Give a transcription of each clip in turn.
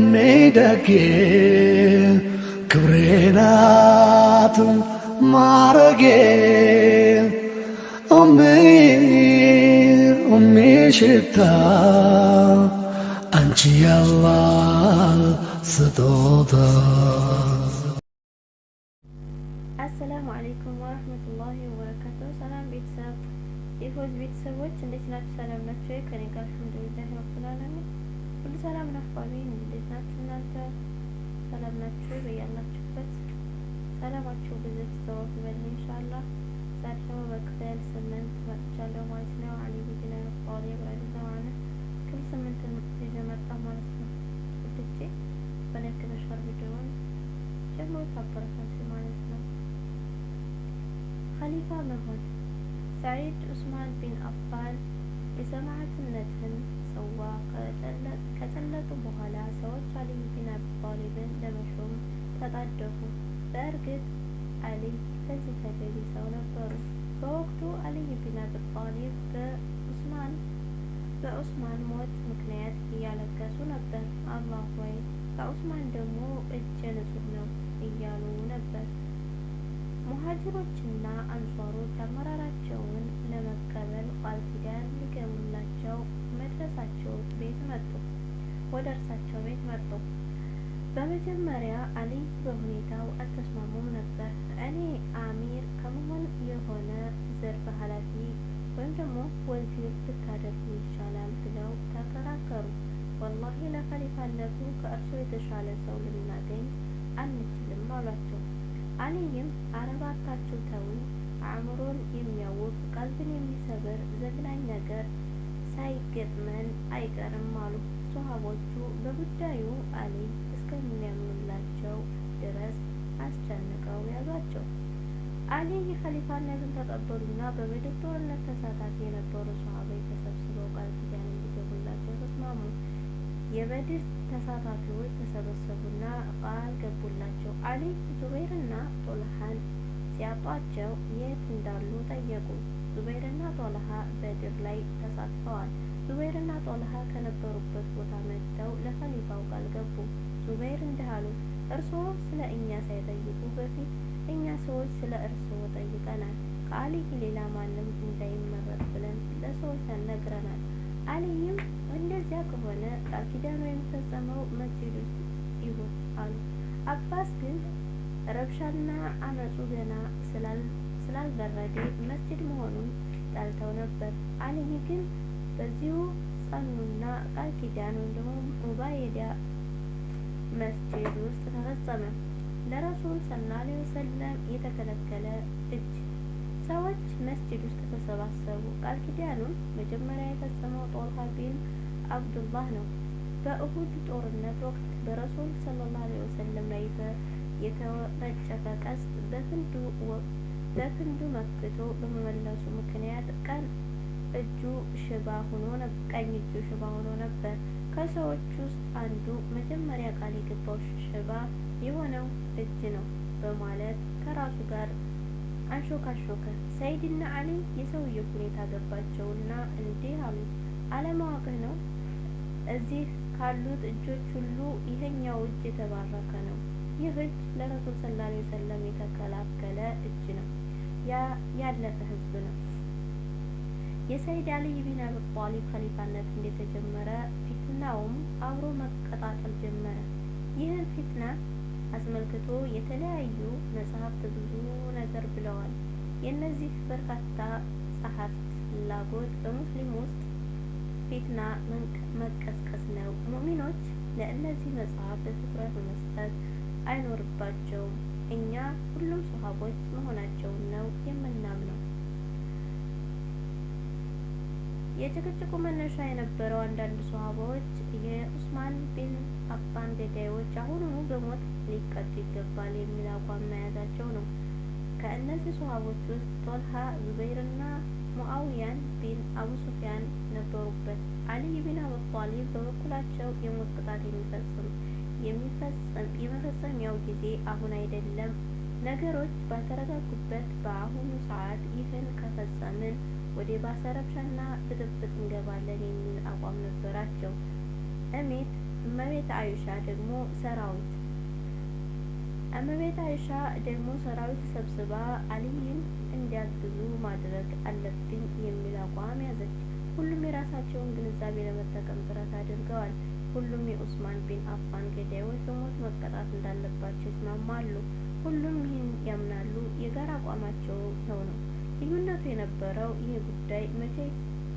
ሜደጌ ክብሬናት ማረጌ ሽታ አንቺ ያላህ ስጦታ። አሰላሙ አለይኩም ወረህመቱላሂ ወበረካቱሁ። ሰላም ቤተሰብ የፎዝ ቤተሰቦች እንዴት ናችሁ? ሰላም ናችሁ? ከኔ ጋር አልሐምዱሊላህ ረብል ዓለሚን ሁሉ ሰላም ነው። አፋቢ እንዴት ናችሁ? እናንተ ሰላም ናችሁ? በያላችሁበት ሰላማችሁ ብዙ ተወፍ በል ኢንሻአላህ። ዛሬ ደግሞ በክፍል 8 መጥቻለሁ ማለት ነው። አሊ ቢን አቢ ጣሊብ ረዲየላሁ ክፍል 8 ይዤ መጣሁ ማለት ነው። ውድጄ በነክ ተሻር ቪዲዮውን ጀምሮ ታበረታቱ ማለት ነው። ኸሊፋ መሆን ሰዒድ ዑስማን ቢን አፋን የሰማዕትነትን ጽዋ ከጠለጡ በኋላ ሰዎች አሊ ቢን አቢ ጣሊብን ለመሾም ተጣደፉ። በእርግጥ አሊ ለዚህ ተገቢ ሰው ነበሩ። በወቅቱ አሊ ቢን አቢ ጣሊብ በዑስማን ሞት ምክንያት እያለቀሱ ነበር። አላህ ሆይ ከዑስማን ደግሞ እጀ ንጹህ ነው እያሉ ነበር። ሙሃጅሮችና አንሷሮች አመራራቸውን ለመቀበል ቃል ኪዳን ሊገቡላቸው ወደ እርሳቸው ቤት መጡ። በመጀመሪያ አሊ በሁኔታው አልተስማሙም ነበር። እኔ አሚር ከመሆን የሆነ ዘርፍ ኃላፊ ወይም ደግሞ ወዚር ብታደርጉ ይሻላል ብለው ተከራከሩ። ወላሂ ለኸሊፋነቱ ከእርሶ የተሻለ ሰው ልናገኝ አንችልም አሏቸው። አሊይም አረባካችሁ ተውኝ፣ አእምሮን የሚያውቅ ቀልብን የሚሰብር ዘግናኝ ነገር ሳይገጥመን አይቀርም አሉ። ሷሃቦቹ በጉዳዩ አሊ እስከሚያምኑላቸው ድረስ አስጨንቀው ያዟቸው። አሊ የኸሊፋነትን ተቀበሉና በበድር ጦርነት ተሳታፊ የነበሩ ሷሃቦች ተሰብስበው ቃል ኪዳን እንዲገቡላቸው ተስማሙ። የበድር ተሳታፊዎች ተሰበሰቡና ቃል ገቡላቸው። አሊ ዙበይርና ጦልሃን ሲያጧቸው የት እንዳሉ ጠየቁ። ዙበይርና ጦልሃ በድር ላይ ተሳትፈዋል። ዙበይርና ጦልሃ ከነበሩበት ቦታ መጥተው ለኸሊፋው ቃል ገቡ። ዙበይር እንዲህ አሉ፣ እርስዎ ስለ እኛ ሳይጠይቁ በፊት እኛ ሰዎች ስለ እርስዎ ጠይቀናል። ከአሊይ ሌላ ማንም እንዳይመረጥ ብለን ለሰዎች ነግረናል። አሊይም እንደዚያ ከሆነ ቃል ኪዳኑ የሚፈጸመው መስጂድ ውስጥ ይሁን አሉ። አባስ ግን ረብሻና አመፁ ገና ስላልበረደ መስጂድ መሆኑን ጠልተው ነበር። አሊይ ግን በዚሁ ጸኑና ቃል ኪዳን ወይም ደግሞ ሙባይዳ መስጂድ ውስጥ ተፈጸመ። ለረሱል ሰለላሁ ዐለይሂ ወሰለም የተከለከለ እጅ ሰዎች መስጂድ ውስጥ ተሰባሰቡ። ቃል ኪዳኑን መጀመሪያ የፈጸመው ጦልሃ ቢን አብዱላህ ነው። በኡሁድ ጦርነት ወቅት በረሱል ሰለላሁ ዐለይሂ ወሰለም ላይ የተወነጨፈ ቀስት በክንዱ መክቶ በመመለሱ ምክንያት ቀኝ እጁ ሽባ ሆኖ ነበር። ከሰዎች ውስጥ አንዱ መጀመሪያ ቃል የገባው ሽባ የሆነው እጅ ነው በማለት ከራሱ ጋር አንሾካሾከ። ሰይድና አሊ የሰውየው ሁኔታ ገባቸውና እንዲህ አሉ፣ አለማወቅህ ነው። እዚህ ካሉት እጆች ሁሉ ይሄኛው እጅ የተባረከ ነው። ይህ እጅ ለረሱል ሰለላሁ ዐለይሂ ወሰለም የተከላከለ እጅ ነው። ያለፈ ህዝብ ነው። የሰይድ አሊ ቢን አቢ ጣሊብ ኸሊፋነት እንደተጀመረ ፊትናውም አብሮ መቀጣጠል ጀመረ። ይህን ፊትና አስመልክቶ የተለያዩ መጽሐፍት ብዙ ነገር ብለዋል። የእነዚህ በርካታ ጸሐፍት ፍላጎት በሙስሊም ውስጥ ፊትና መቀስቀስ ነው። ሙእሚኖች ለእነዚህ መጽሐፍት ትኩረት መስጠት አይኖርባቸውም። እኛ ሁሉም ሷሃቦች መሆናቸውን ነው የምናምነው። የጭቅጭቁ መነሻ የነበረው አንዳንድ ሷሃቦች የዑስማን ቢን አፋን ገዳዮች አሁኑኑ በሞት ሊቀጡ ይገባል የሚል አቋም መያዛቸው ነው። ከእነዚህ ሷሃቦች ውስጥ ጦልሃ፣ ዙበይርና ሙአዊያን ቢን አቡ ሱፊያን ነበሩበት። አሊ ቢን አቢ ጣሊብ በበኩላቸው የሞት ቅጣት የመፈጸሚያው ጊዜ አሁን አይደለም፣ ነገሮች ባልተረጋጉበት በአሁኑ ሰዓት ይህን ከፈጸምን ወደ ባሰ ረብሻና ብጥብጥ እንገባለን የሚል አቋም ነበራቸው። እመቤት አይሻ ደግሞ ሰራዊት ሰብስባ አልይን እንዲያግዙ ማድረግ አለብኝ የሚል አቋም ያዘች። ሁሉም የራሳቸውን ግንዛቤ ለመጠቀም ጥረት አድርገዋል። ሁሉም የኡስማን ቢን አፋን ገዳዮች በሞት መቀጣት እንዳለባቸው ይስማማሉ። ሁሉም ይህን ያምናሉ። የጋራ አቋማቸው ይኸው ነው። ልዩነቱ የነበረው ይህ ጉዳይ መቼ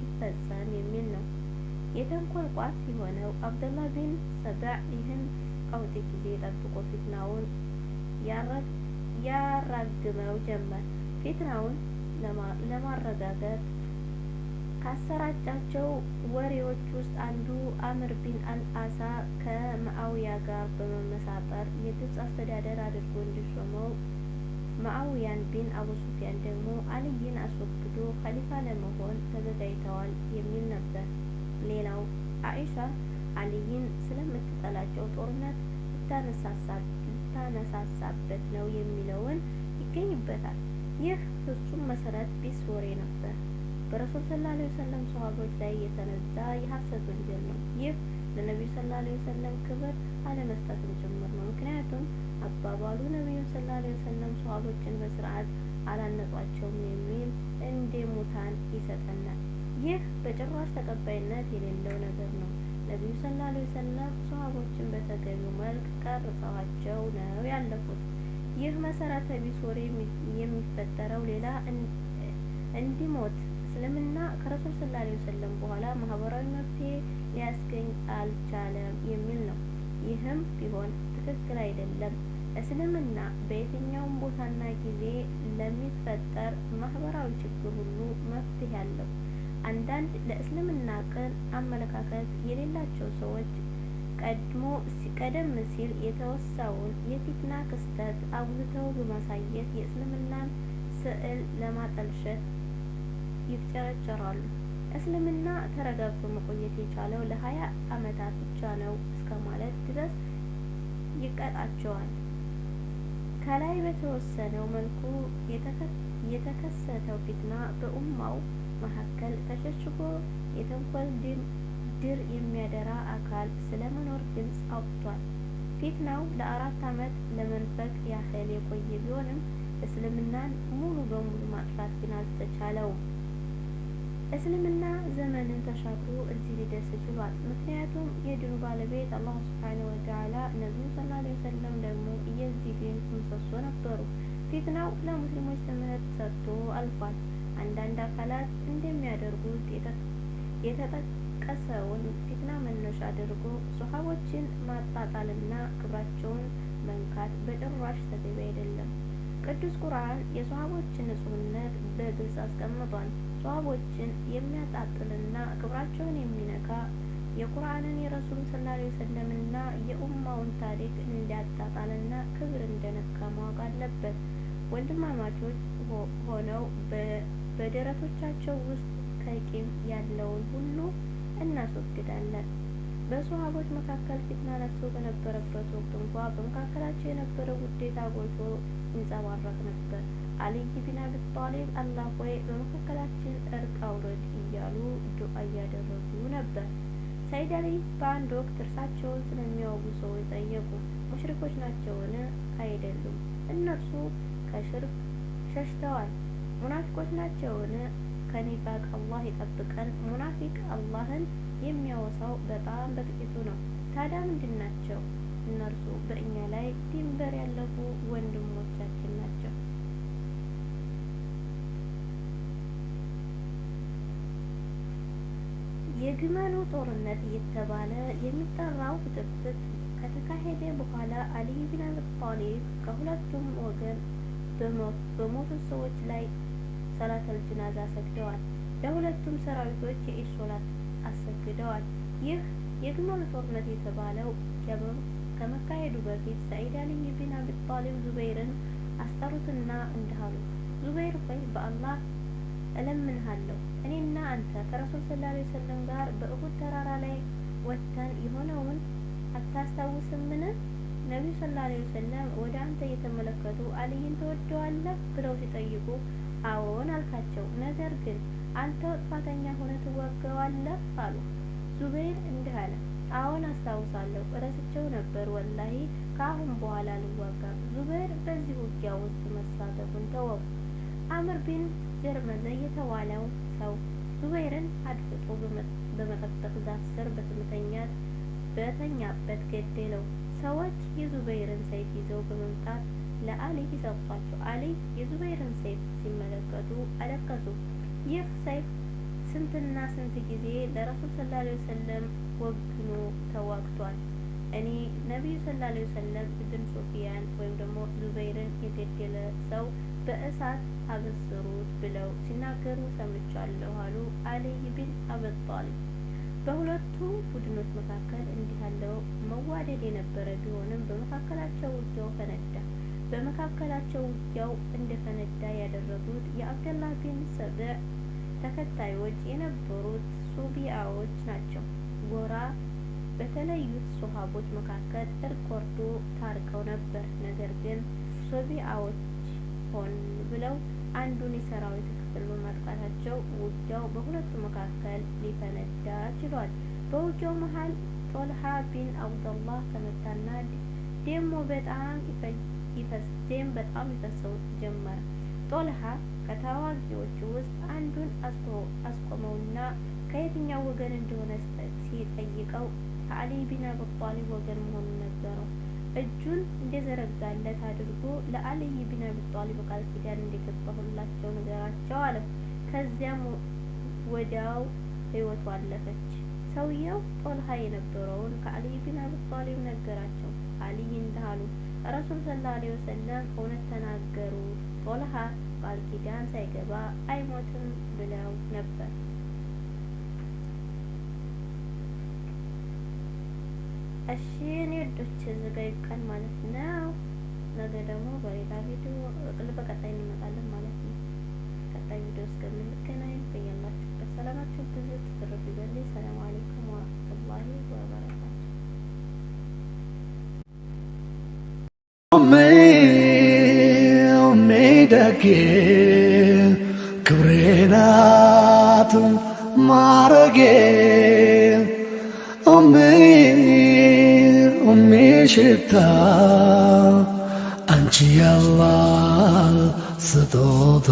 ይፈጸም የሚል ነው። የተንኮል ቋት የሆነው አብደላህ ቢን ሰብዕ ይህን ቀውጢ ጊዜ ጠብቆ ፊትናውን ያራግመው ጀመር። ፊትናውን ለማረጋገጥ ካሰራጫቸው ወሬዎች ውስጥ አንዱ አምር ቢን አልአሳ ከመአውያ ጋር በመመሳጠር የግብፅ አስተዳደር አድርጎ እንዲሾመው፣ መአውያን ቢን አቡ ሱፊያን ደግሞ አልይን አስወግዶ ኸሊፋ ለመሆን ተዘጋጅተዋል የሚል ነበር። ሌላው አኢሻ አልይን ስለምትጠላቸው ጦርነት ልታነሳሳበት ነው የሚለውን ይገኝበታል። ይህ ፍጹም መሰረት ቢስ ወሬ ነበር። በረሱል ሰለላሁ ዐለይሂ ወሰለም ሰሃቦች ላይ የተነዛ የሐሰት ወንጀል ነው። ይህ ለነቢዩ ሰለላሁ ዐለይሂ ወሰለም ክብር አለመስጠትም ጭምር ነው። ምክንያቱም አባባሉ ነቢዩ ሰለላሁ ዐለይሂ ወሰለም ሰሃቦችን በስርዓት አላነጧቸውም የሚል እንደ ሙታን ይሰጠናል። ይህ በጭራሽ ተቀባይነት የሌለው ነገር ነው። ነቢዩ ሰለላሁ ዐለይሂ ወሰለም ሰሃቦችን በተገቢው መልክ ቀርጸዋቸው ነው ያለፉት። ይህ መሰረተ ቢስ ወሬ የሚፈጠረው ሌላ እንዲሞት እስልምና ከረሱል ሰለላሁ ዐለይሂ ወሰለም በኋላ ማህበራዊ መፍትሄ ሊያስገኝ አልቻለም የሚል ነው። ይህም ቢሆን ትክክል አይደለም። እስልምና በየትኛውም ቦታና ጊዜ ለሚፈጠር ማህበራዊ ችግር ሁሉ መፍትሄ አለው። አንዳንድ ለእስልምና ቅን አመለካከት የሌላቸው ሰዎች ቀደም ሲል የተወሳውን የፊትና ክስተት አጉልተው በማሳየት የእስልምናን ስዕል ለማጠልሸት ይፍጨረጨራሉ። እስልምና ተረጋግቶ መቆየት የቻለው ለ20 ዓመታት ብቻ ነው እስከ ማለት ድረስ ይቀጣቸዋል። ከላይ በተወሰነው መልኩ የተከሰተው ፊትና በኡማው መካከል ተሸሽጎ የተንኮል ድር የሚያደራ አካል ስለመኖር ድምፅ አውጥቷል። ፊትናው ለ4 ዓመት ለመንፈቅ ያህል የቆየ ቢሆንም እስልምናን ሙሉ በሙሉ ማጥፋት ግን አልተቻለውም። እስልምና ዘመንን ተሻግሮ እዚህ ሊደርስ ችሏል። ምክንያቱም የድኑ ባለቤት አላህ ሱብሓነሁ ወተዓላ ነቢዩ ሰለላሁ ዐለይሂ ወሰለም ደግሞ የዚህ ዲን ምሰሶ ነበሩ። ፊትናው ለሙስሊሞች ትምህርት ሰጥቶ አልፏል። አንዳንድ አካላት እንደሚያደርጉት የተጠቀሰውን ፊትና መነሻ አድርጎ ሶሃቦችን ማጣጣልና ክብራቸውን መንካት በጭራሽ ተገቢ አይደለም። ቅዱስ ቁርአን የሶሃቦችን ንጹህነት በግልጽ አስቀምጧል። ሶሃቦችን የሚያጣጥልና ክብራቸውን የሚነካ የቁርአንን የረሱል ሰለላሁ ዐለይሂ ወሰለምና የኡማውን ታሪክ እንዲያጣጣልና ክብር እንደነካ ማወቅ አለበት። ወንድማማቾች ሆነው በደረቶቻቸው ውስጥ ከቂም ያለውን ሁሉ እናስወግዳለን። በሶሃቦች መካከል ፊትና ነግሶ በነበረበት ወቅት እንኳ በመካከላቸው የነበረው ውዴታ ጎልቶ ይንጸባረቅ ነበር። አልይ ቢን አቢ ጣሊብ አላህ ሆይ በመካከላችን እርቅ አውርድ እያሉ ዱዓ እያደረጉ ነበር። ሰይድ አሊ በአንድ ወቅት እርሳቸውን ስለሚያወጉ ሰዎች ጠየቁ። ሙሽሪኮች ናቸውን? አይደሉም። እነርሱ ከሽርክ ሸሽተዋል። ሙናፊቆች ናቸውን? ከኒፋቅ አላህ ይጠብቀን። ሙናፊቅ አላህን የሚያወሳው በጣም በጥቂቱ ነው። ታዲያ ምንድን ናቸው? እነርሱ በእኛ ላይ ድንበር ያለፉ ወንድሞቻችን ናቸው። የግመሉ ጦርነት እየተባለ የሚጠራው ብጥብጥ ከተካሄደ በኋላ አልይ ቢን አቢ ጣሊብ ከሁለቱም ወገን በሞቱት ሰዎች ላይ ሰላተል ጀናዛ ሰግደዋል። ለሁለቱም ሰራዊቶች የኢድ ሶላት አሰግደዋል። ይህ የግመሉ ጦርነት የተባለው ከመካሄዱ በፊት ሰዒድ አልይ ቢን አቢ ጣሊብ ዙበይርን አስጠሩትና እንዲህ አሉት። ዙበይር ሆይ በአላህ እለምንሃለሁ እኔና አንተ ከረሱል ሰለላሁ ዐለይሂ ወሰለም ጋር በእሁድ ተራራ ላይ ወጥተን የሆነውን አታስታውስምን? ነቢዩ ሰለላሁ ዐለይሂ ወሰለም ወደ አንተ እየተመለከቱ አልይን ትወደዋለህ ብለው ሲጠይቁ አዎን አልካቸው። ነገር ግን አንተ ጥፋተኛ ሆነ ትወገዋለህ አሉ። ዙበይር እንዲህ አለ፣ አሁን አስታውሳለሁ፣ ረስቸው ነበር ወላሂ። ከአሁን በኋላ አልዋጋም። ዙበይር በዚህ ውጊያ ውስጥ መሳተፉን ተወው። አምር ቢን ጀርመዘ የተባለው ሰው ዙበይርን አድፍጦ በመጠቅጠቅ ዛፍ ስር በተኛበት ገደለው። ሰዎች የዙበይርን ሰይፍ ይዘው በመምጣት ለአሊ ሰጧቸው። አሊ የዙበይርን ሰይፍ ሲመለከቱ አለቀሱ። ይህ ሰይፍ ስንትና ስንት ጊዜ ለረሱል ሰለላሁ ዐለይሂ ወሰለም ወግኖ ተዋግቷል። እኔ ነቢዩ ሰለላሁ ዐለይሂ ወሰለም ኢብን ሱፊያን ወይም ደግሞ ዙበይርን የገደለ ሰው በእሳት አበስሩት ብለው ሲናገሩ ሰምቻለሁ አሉ አልይ ቢን አቢ ጣሊብ። በሁለቱ ቡድኖች መካከል እንዲህ ያለው መዋደድ የነበረ ቢሆንም በመካከላቸው ውጊያው እንደፈነዳ ያደረጉት የአብደላህ ቢን ሰብዕ ተከታዮች የነበሩት ሱቢያዎች ናቸው። ጎራ በተለዩት ሶሃቦች መካከል እርቅ ወርዶ ታርቀው ነበር። ነገር ግን ሱቢያዎች ሆን ብለው አንዱን የሰራዊት ክፍል በማጥቃታቸው ውጊያው በሁለቱ መካከል ሊፈነዳ ችሏል። በውጊያው መሃል ጦልሃ ቢን አብደላህ ተመታና ደም በጣም ይፈሰው ጀመረ። ጦልሃ ከተዋጊዎቹ ውስጥ አንዱን አስቆመውና ከየትኛው ወገን እንደሆነ ሲጠይቀው ከአሊ ቢን አቢ ጣሊብ ወገን መሆኑን ነገረው። እጁን እንደዘረጋለት አድርጎ ለአልይ ቢን አቢ ጣሊብ ቃል ኪዳን እንደገባሁላቸው ነገራቸው አለው። ከዚያም ወዲያው ህይወቱ አለፈች። ሰውየው ጦልሃ የነበረውን ከአልይ ቢን አቢ ጣሊብ ነገራቸው። አልይ እንዲህ አሉ፣ ረሱል ሰለላሁ ዐለይሂ ወሰለም እውነት ተናገሩ፣ ጦልሃ ቃል ኪዳን ሳይገባ አይሞትም ብለው ነበር። እሺ እኔ ወዶች እዚህ ጋ ይብቃን ማለት ነው። ነገ ደግሞ በሌላ ቪዲዮ በቀጣይ እንመጣለን ማለት ነው። ቀጣይ ቪዲዮ እስከምንገናኝ በያላችሁበት ሰላማችሁ ብዙ ትርፍ ይበል። ሰላም አለይኩም ወራህመቱላሂ ወበረካቱ። ደጌ ክብሬ ናት ማረጌ ሽታ አንቺ ያላህ ስጦታ